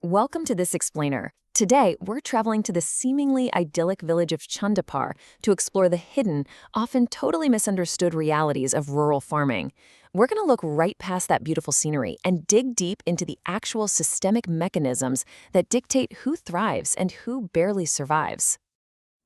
Welcome to this explainer. Today, we're traveling to the seemingly idyllic village of Chandanpur to explore the hidden, often totally misunderstood realities of rural farming. We're going to look right past that beautiful scenery and dig deep into the actual systemic mechanisms that dictate who thrives and who barely survives.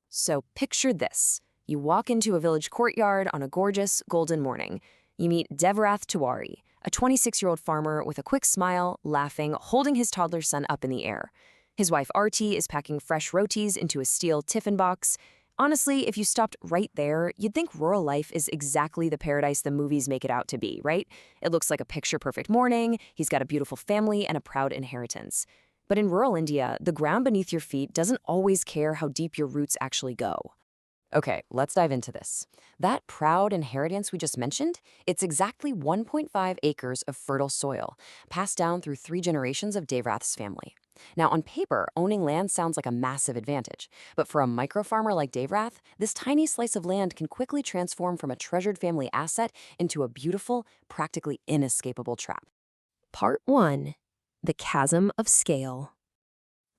So picture this. You walk into a village courtyard on a gorgeous, golden morning. You meet Devrath Tiwari, a 26-year-old farmer with a quick smile, laughing, holding his toddler son up in the air. His wife Arti is packing fresh rotis into a steel tiffin box. Honestly, if you stopped right there, you'd think rural life is exactly the paradise the movies make it out to be, right? It looks like a picture-perfect morning, he's got a beautiful family and a proud inheritance. But in rural India, the ground beneath your feet doesn't always care how deep your roots actually go. Okay, let's dive into this. That proud inheritance we just mentioned, it's exactly 1.5 acres of fertile soil, passed down through 3 generations of Devrath's family. Now, on paper, owning land sounds like a massive advantage, but for a micro-farmer like Devrath, this tiny slice of land can quickly transform from a treasured family asset into a beautiful, practically inescapable trap. Part 1. The Chasm of Scale.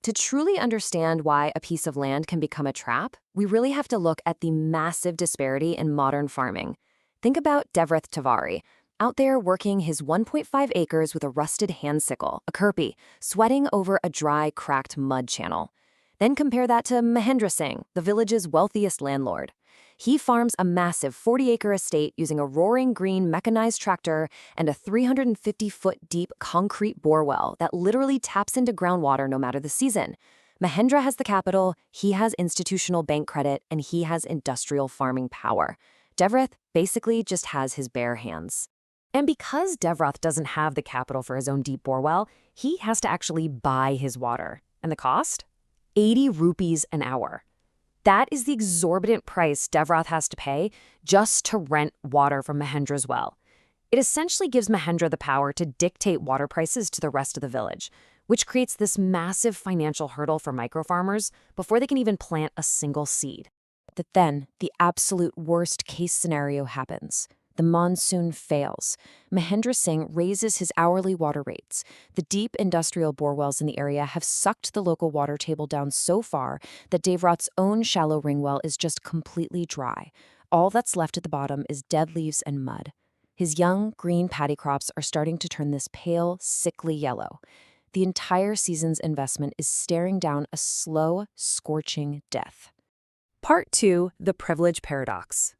To truly understand why a piece of land can become a trap, we really have to look at the massive disparity in modern farming. Think about Devrath Tiwari, out there working his 1.5 acres with a rusted hand sickle, a kurpi, sweating over a dry, cracked mud channel. Then compare that to Mahendra Singh, the village's wealthiest landlord. He farms a massive 40-acre estate using a roaring green mechanized tractor and a 350-foot-deep concrete bore well that literally taps into groundwater no matter the season. Mahendra has the capital, he has institutional bank credit, and he has industrial farming power. Devrath basically just has his bare hands. And because Devrath doesn't have the capital for his own deep bore well, he has to actually buy his water. And the cost? 80 rupees an hour. That is the exorbitant price Devrath has to pay just to rent water from Mahendra's well. It essentially gives Mahendra the power to dictate water prices to the rest of the village, which creates this massive financial hurdle for microfarmers before they can even plant a single seed. But then, the absolute worst-case scenario happens. The monsoon fails. Mahendra Singh raises his hourly water rates. The deep industrial borewells in the area have sucked the local water table down so far that Devrath's own shallow ring well is just completely dry. All that's left at the bottom is dead leaves and mud. His young, green paddy crops are starting to turn this pale, sickly yellow. The entire season's investment is staring down a slow, scorching death. Part 2. The Privilege Paradox.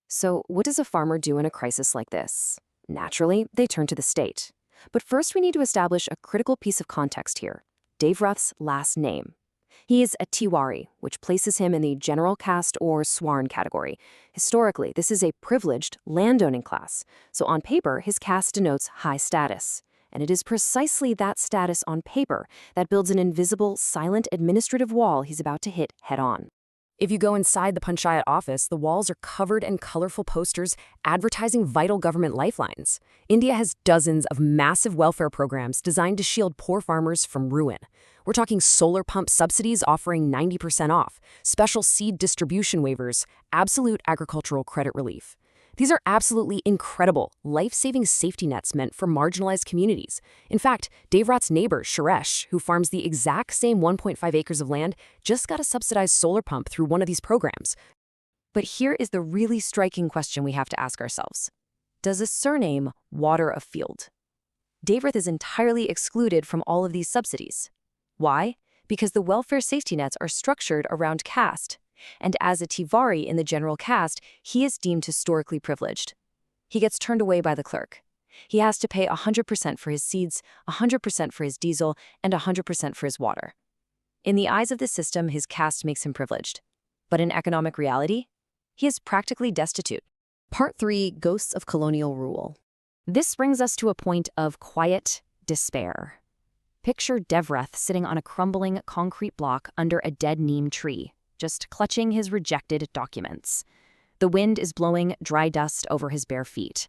So what does a farmer do in a crisis like this? Naturally, they turn to the state. But first we need to establish a critical piece of context here: Devrath's last name. He is a Tiwari, which places him in the general caste or Swarn category. Historically, this is a privileged, landowning class, so on paper his caste denotes high status. And it is precisely that status on paper that builds an invisible, silent administrative wall he's about to hit head-on. If you go inside the panchayat office, the walls are covered in colorful posters advertising vital government lifelines. India has dozens of massive welfare programs designed to shield poor farmers from ruin. We're talking solar pump subsidies offering 90% off, special seed distribution waivers, absolute agricultural credit relief. These are absolutely incredible, life-saving safety nets meant for marginalized communities. In fact, Devrath's neighbor, Suresh, who farms the exact same 1.5 acres of land, just got a subsidized solar pump through one of these programs. But here is the really striking question we have to ask ourselves. Does a surname water a field? Devrath is entirely excluded from all of these subsidies. Why? Because the welfare safety nets are structured around caste. And as a Tiwari in the general caste, he is deemed historically privileged. He gets turned away by the clerk. He has to pay 100% for his seeds, 100% for his diesel, and 100% for his water. In the eyes of the system, his caste makes him privileged. But in economic reality, he is practically destitute. Part 3. Ghosts of Colonial Rule. This brings us to a point of quiet despair. Picture Devrath sitting on a crumbling concrete block under a dead neem tree, just clutching his rejected documents. The wind is blowing dry dust over his bare feet.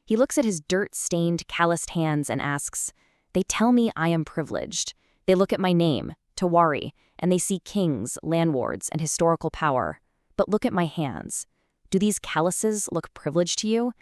He looks at his dirt-stained, calloused hands and asks, "They tell me I am privileged. They look at my name, Tiwari, and they see kings, landlords, and historical power. But look at my hands. Do these calluses look privileged to you?"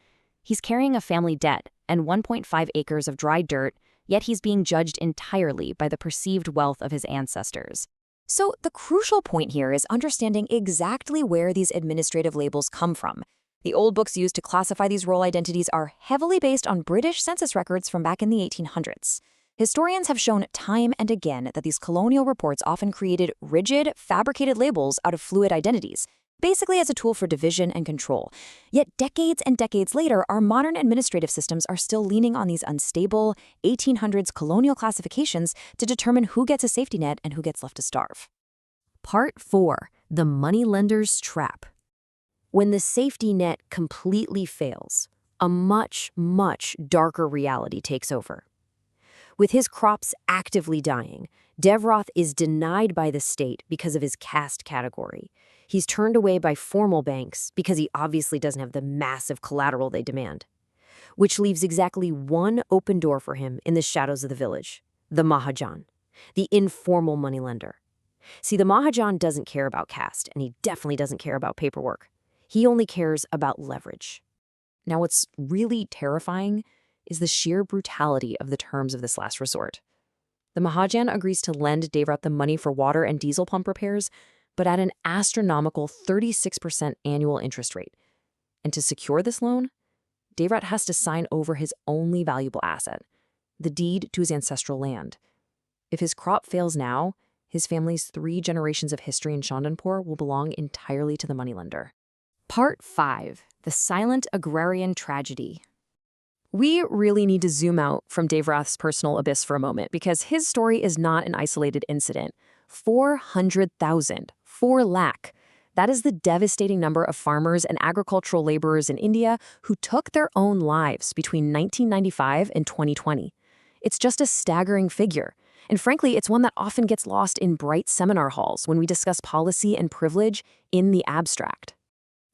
He's carrying a family debt and 1.5 acres of dry dirt yet he's being judged entirely by the perceived wealth of his ancestors. So the crucial point here is understanding exactly where these administrative labels come from. The old books used to classify these royal identities are heavily based on British census records from back in the 1800s. Historians have shown time and again that these colonial reports often created rigid, fabricated labels out of fluid identities, basically as a tool for division and control. Yet decades and decades later, our modern administrative systems are still leaning on these unstable 1800s colonial classifications to determine who gets a safety net and who gets left to starve. Part 4. The Moneylender's Trap. When the safety net completely fails, a much, much darker reality takes over. With his crops actively dying, Devroth is denied by the state because of his caste category. He's turned away by formal banks because he obviously doesn't have the massive collateral they demand. Which leaves exactly one open door for him in the shadows of the village: the Mahajan, the informal moneylender. See, the Mahajan doesn't care about caste, and he definitely doesn't care about paperwork. He only cares about leverage. Now, what's really terrifying is the sheer brutality of the terms of this last resort. The Mahajan agrees to lend Devroth the money for water and diesel pump repairs, but at an astronomical 36% annual interest rate. And to secure this loan, Devroth has to sign over his only valuable asset, the deed to his ancestral land. If his crop fails now, his family's 3 generations of history in Chandanpur will belong entirely to the moneylender. Part 5. The Silent Agrarian Tragedy. We really need to zoom out from Devroth's personal abyss for a moment, because his story is not an isolated incident. 400,000, 4 lakh. That is the devastating number of farmers and agricultural laborers in India who took their own lives between 1995 and 2020. It's just a staggering figure. And frankly, it's one that often gets lost in bright seminar halls when we discuss policy and privilege in the abstract.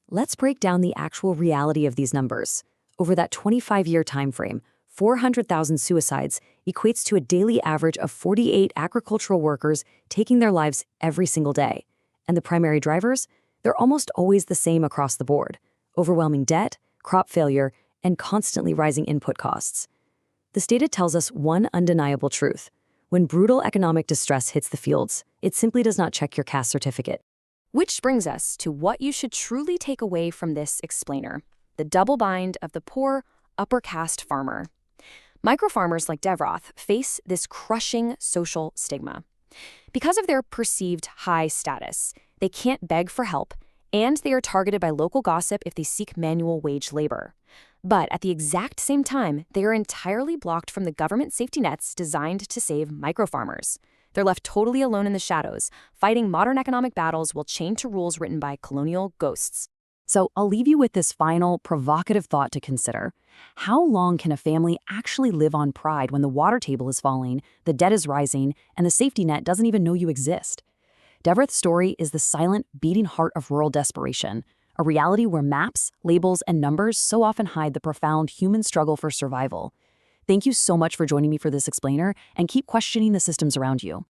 Let's break down the actual reality of these numbers. Over that 25-year time frame, 400,000 suicides equates to a daily average of 48 agricultural workers taking their lives every single day. And the primary drivers? They're almost always the same across the board: overwhelming debt, crop failure, and constantly rising input costs. This data tells us one undeniable truth: when brutal economic distress hits the fields, it simply does not check your caste certificate. Which brings us to what you should truly take away from this explainer: the double bind of the poor, upper caste farmer. Microfarmers like Devroth face this crushing social stigma. Because of their perceived high status, they can't beg for help, and they are targeted by local gossip if they seek manual wage labor. But at the exact same time, they are entirely blocked from the government safety nets designed to save microfarmers. They're left totally alone in the shadows, fighting modern economic battles while chained to rules written by colonial ghosts. So I'll leave you with this final, provocative thought to consider. How long can a family actually live on pride when the water table is falling, the debt is rising, and the safety net doesn't even know you exist? Devroth's story is the silent, beating heart of rural desperation, a reality where maps, labels, and numbers so often hide the profound human struggle for survival. Thank you so much for joining me for this explainer, and keep questioning the systems around you.